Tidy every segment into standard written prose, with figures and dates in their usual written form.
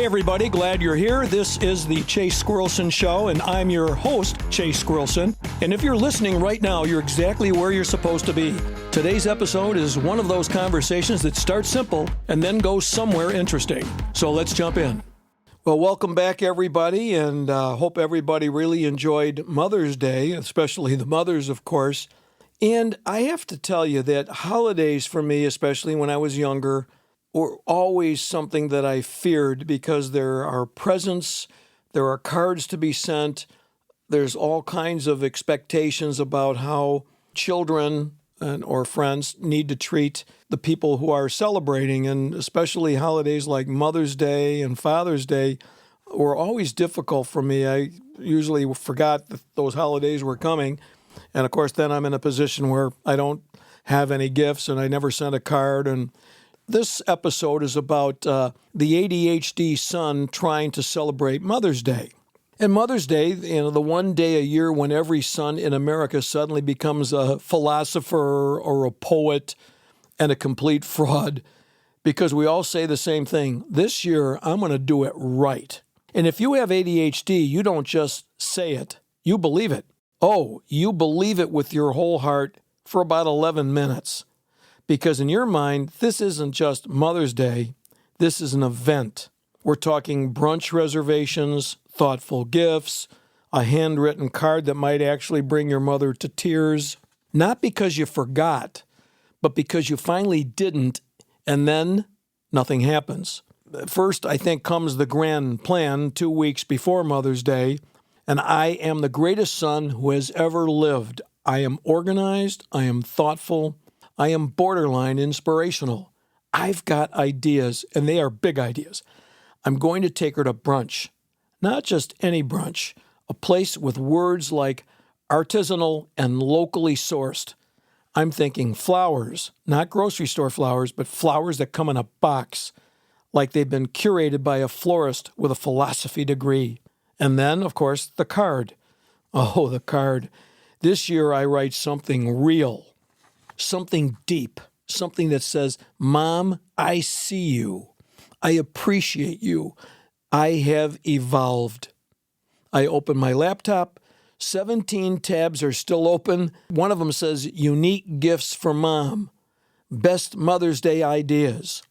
Hey everybody, glad you're here. This is the Chase Squirrelson Show, and I'm your host, Chase Squirrelson. And if you're listening right now, you're exactly where you're supposed to be. Today's episode is one of those conversations that starts simple and then goes somewhere interesting. So let's jump in. Well, welcome back everybody, and hope everybody really enjoyed Mother's Day, especially the mothers, of course. And I have to tell you that holidays for me, especially when I was younger, were always something that I feared because there are presents, there are cards to be sent, there's all kinds of expectations about how children or friends need to treat the people who are celebrating, and especially holidays like Mother's Day and Father's Day were always difficult for me. I usually forgot that those holidays were coming, and of course then I'm in a position where I don't have any gifts and I never sent a card. And this episode is about the ADHD son trying to celebrate Mother's Day. And Mother's Day, the one day a year when every son in America suddenly becomes a philosopher or a poet and a complete fraud, because we all say the same thing. This year, I'm going to do it right. And if you have ADHD, you don't just say it, you believe it. Oh, you believe it with your whole heart for about 11 minutes. Because in your mind, this isn't just Mother's Day, this is an event. We're talking brunch reservations, thoughtful gifts, a handwritten card that might actually bring your mother to tears. Not because you forgot, but because you finally didn't, and then nothing happens. First, I think, comes the grand plan 2 weeks before Mother's Day, and I am the greatest son who has ever lived. I am organized, I am thoughtful, I am borderline inspirational. I've got ideas, and they are big ideas. I'm going to take her to brunch. Not just any brunch, a place with words like artisanal and locally sourced. I'm thinking flowers, not grocery store flowers, but flowers that come in a box, like they've been curated by a florist with a philosophy degree. And then, of course, the card. Oh, the card. This year I write something real. Something deep, something that says, Mom, I see you. I appreciate you. I have evolved. I open my laptop. 17 tabs are still open. One of them says, Unique Gifts for Mom. Best Mother's Day Ideas.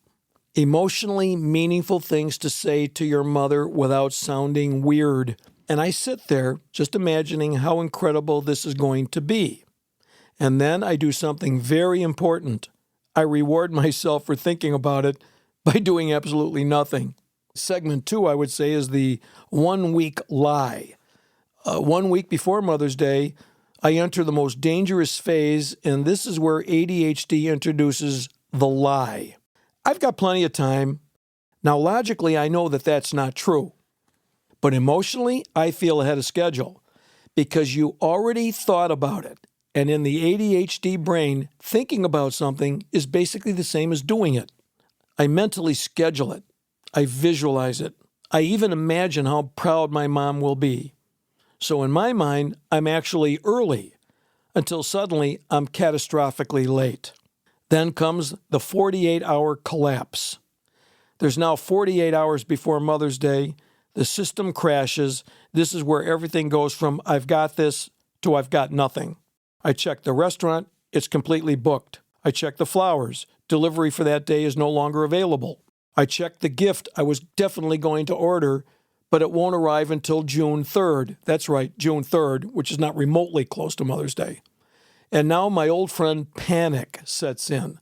Emotionally meaningful things to say to your mother without sounding weird. And I sit there just imagining how incredible this is going to be. And then I do something very important. I reward myself for thinking about it by doing absolutely nothing. Segment 2, I would say, is the 1 week lie. 1 week before Mother's Day, I enter the most dangerous phase, and this is where ADHD introduces the lie. I've got plenty of time. Now, logically, I know that that's not true. But emotionally, I feel ahead of schedule because you already thought about it. And in the ADHD brain, thinking about something is basically the same as doing it. I mentally schedule it. I visualize it. I even imagine how proud my mom will be. So in my mind, I'm actually early until suddenly I'm catastrophically late. Then comes the 48-hour collapse. There's now 48 hours before Mother's Day. The system crashes. This is where everything goes from I've got this to I've got nothing. I check the restaurant, it's completely booked. I check the flowers, delivery for that day is no longer available. I check the gift I was definitely going to order, but it won't arrive until June 3rd. That's right, June 3rd, which is not remotely close to Mother's Day. And now my old friend panic sets in.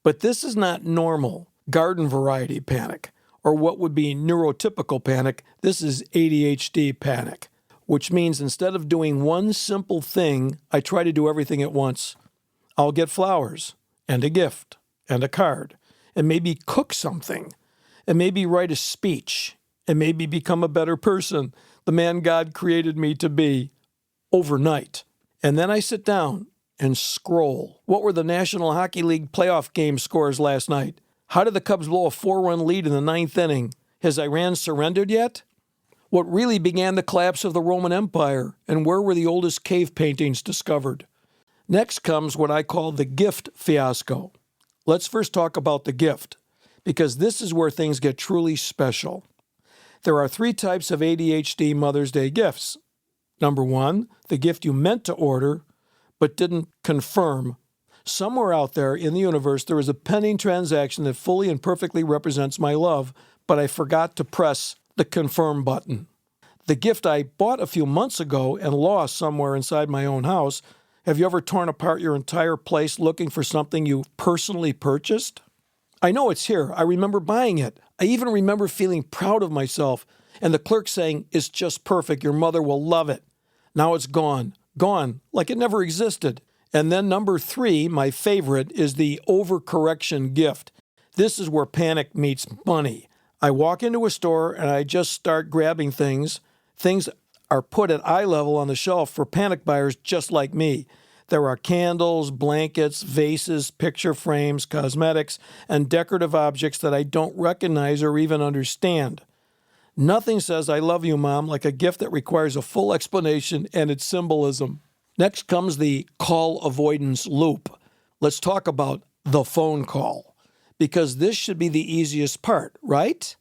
But this is not normal garden variety panic, or what would be neurotypical panic. This is ADHD panic. Which means instead of doing one simple thing, I try to do everything at once. I'll get flowers and a gift and a card and maybe cook something and maybe write a speech and maybe become a better person, the man God created me to be, overnight. And then I sit down and scroll. What were the National Hockey League playoff game scores last night? How did the Cubs blow a 4-run lead in the 9th inning? Has Iran surrendered yet? What really began the collapse of the Roman Empire, and where were the oldest cave paintings discovered? Next comes what I call the gift fiasco. Let's first talk about the gift, because this is where things get truly special. There are 3 types of ADHD Mother's Day gifts. Number 1, the gift you meant to order but didn't confirm. Somewhere out there in the universe, there is a pending transaction that fully and perfectly represents my love, but I forgot to press the confirm button. The gift I bought a few months ago and lost somewhere inside my own house. Have you ever torn apart your entire place looking for something you personally purchased? I know it's here. I remember buying it. I even remember feeling proud of myself and the clerk saying, "It's just perfect. Your mother will love it." Now it's gone. Gone, like it never existed. And then number 3, my favorite, is the overcorrection gift. This is where panic meets money. I walk into a store and I just start grabbing things. Things are put at eye level on the shelf for panic buyers just like me. There are candles, blankets, vases, picture frames, cosmetics, and decorative objects that I don't recognize or even understand. Nothing says "I love you, Mom" like a gift that requires a full explanation and its symbolism. Next comes the call avoidance loop. Let's talk about the phone call, because this should be the easiest part, right?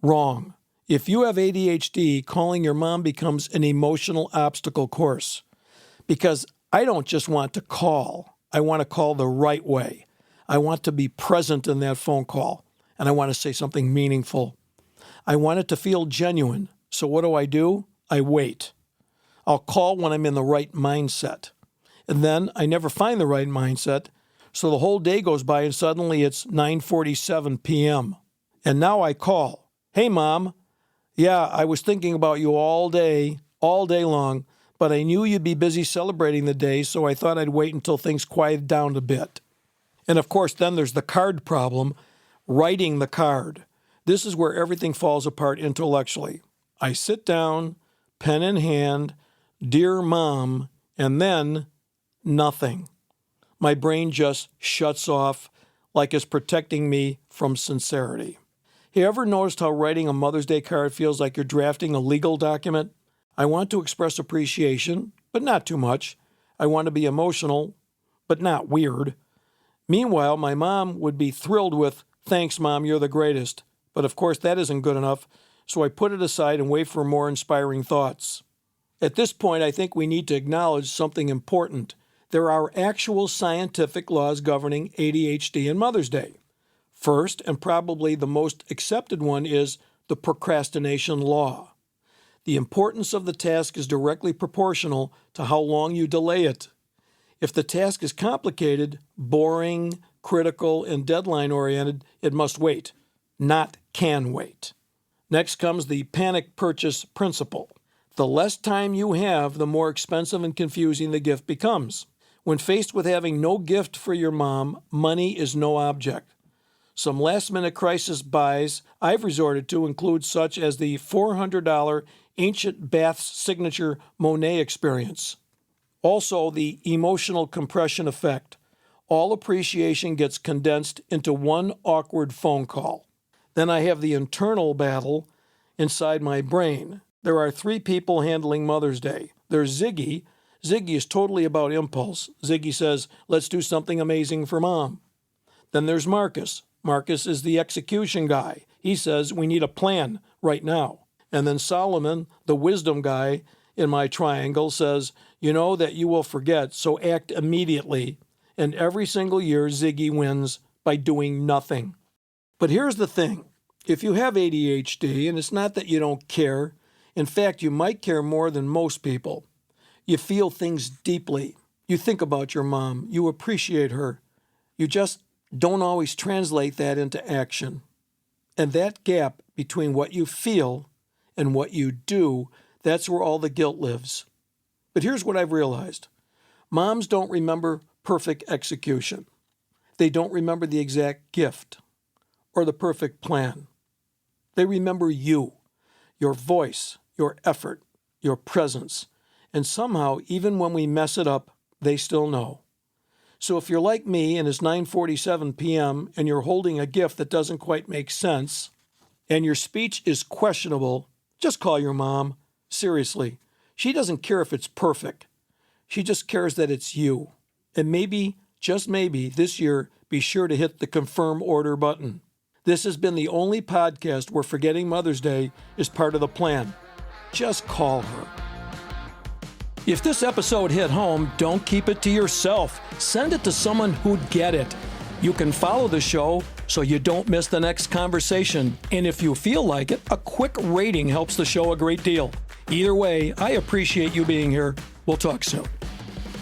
Wrong. If you have ADHD, calling your mom becomes an emotional obstacle course. Because I don't just want to call. I want to call the right way. I want to be present in that phone call, and I want to say something meaningful. I want it to feel genuine. So what do? I wait. I'll call when I'm in the right mindset. And then I never find the right mindset, so the whole day goes by and suddenly it's 9:47 p.m. And now I call. "Hey, Mom. Yeah, I was thinking about you all day long, but I knew you'd be busy celebrating the day, so I thought I'd wait until things quieted down a bit." And of course, then there's the card problem, writing the card. This is where everything falls apart intellectually. I sit down, pen in hand, "Dear Mom," and then nothing. My brain just shuts off like it's protecting me from sincerity. Have you ever noticed how writing a Mother's Day card feels like you're drafting a legal document? I want to express appreciation, but not too much. I want to be emotional, but not weird. Meanwhile, my mom would be thrilled with, "Thanks, Mom, you're the greatest." But of course, that isn't good enough, so I put it aside and wait for more inspiring thoughts. At this point, I think we need to acknowledge something important. There are actual scientific laws governing ADHD and Mother's Day. First, and probably the most accepted one, is the procrastination law. The importance of the task is directly proportional to how long you delay it. If the task is complicated, boring, critical, and deadline-oriented, it must wait, not can wait. Next comes the panic purchase principle. The less time you have, the more expensive and confusing the gift becomes. When faced with having no gift for your mom, money is no object. Some last-minute crisis buys I've resorted to include such as the $400 Ancient Baths Signature Monet experience. Also, the emotional compression effect. All appreciation gets condensed into one awkward phone call. Then I have the internal battle inside my brain. There are 3 people handling Mother's Day. There's Ziggy. Ziggy is totally about impulse. Ziggy says, "Let's do something amazing for Mom." Then there's Marcus. Marcus is the execution guy. He says, "We need a plan right now." And then Solomon, the wisdom guy in my triangle, says, "You know that you will forget, so act immediately." And every single year, Ziggy wins by doing nothing. But here's the thing. If you have ADHD, and it's not that you don't care, in fact, you might care more than most people. You feel things deeply. You think about your mom. You appreciate her. You just don't always translate that into action. And that gap between what you feel and what you do, that's where all the guilt lives. But here's what I've realized. Moms don't remember perfect execution. They don't remember the exact gift or the perfect plan. They remember you, your voice, your effort, your presence. And somehow, even when we mess it up, they still know. So if you're like me and it's 9:47 p.m. and you're holding a gift that doesn't quite make sense and your speech is questionable, just call your mom. Seriously. She doesn't care if it's perfect. She just cares that it's you. And maybe, just maybe, this year, be sure to hit the confirm order button. This has been the only podcast where forgetting Mother's Day is part of the plan. Just call her. If this episode hit home, don't keep it to yourself. Send it to someone who'd get it. You can follow the show so you don't miss the next conversation. And if you feel like it, a quick rating helps the show a great deal. Either way, I appreciate you being here. We'll talk soon.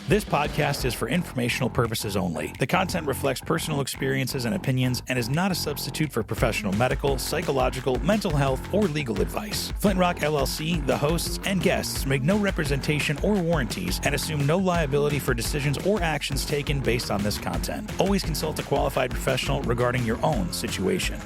This podcast is for informational purposes only. The content reflects personal experiences and opinions and is not a substitute for professional medical, psychological, mental health, or legal advice. Flint Rock LLC, the hosts, and guests make no representation or warranties and assume no liability for decisions or actions taken based on this content. Always consult a qualified professional regarding your own situation.